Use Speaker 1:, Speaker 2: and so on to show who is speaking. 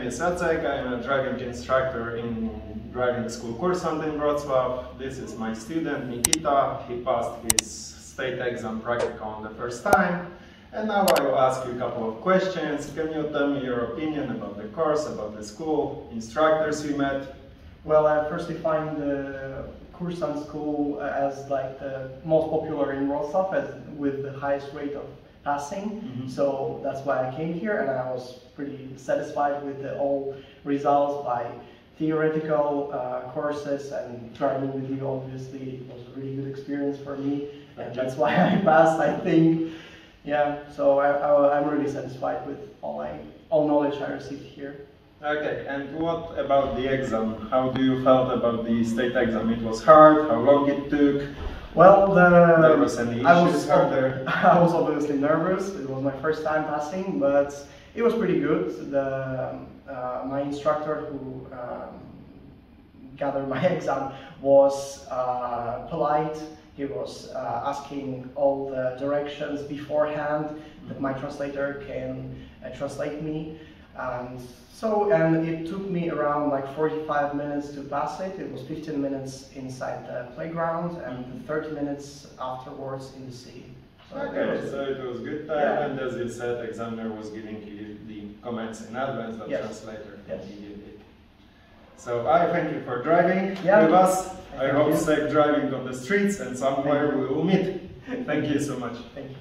Speaker 1: is Jacek. I'm a driving instructor in driving school Kursant in Wrocław. This is my student Nikita. He passed his state exam practical on the first time. And now I will ask you a couple of questions. Can you tell me your opinion about the course, about the school, instructors we met?
Speaker 2: Well, I first defined the Kursant school as like the most popular in Wrocław, with the highest rate of passing. So that's why I came here, and I was pretty satisfied with all results by theoretical courses, and driving with you obviously was a really good experience for me, and that's why I passed, I think. Yeah, so I'm really satisfied with all knowledge I received here.
Speaker 1: Okay, and what about the exam? How do you felt about the state exam? It was hard? How long it took?
Speaker 2: Well,
Speaker 1: there was any issues out there?
Speaker 2: I was obviously nervous. It was my first time passing, but it was pretty good. My instructor who gathered my exam was polite. He was asking all the directions beforehand that my translator can translate me. And it took me around like 45 minutes to pass it. It was 15 minutes inside the playground and 30 minutes afterwards in the city. So
Speaker 1: it was good time, yeah. And as you said, examiner was giving you the comments in advance, the translator immediately. So I thank you for driving with us. I hope safe driving on the streets, and somewhere we will meet. Thank you so much.
Speaker 2: Thank you.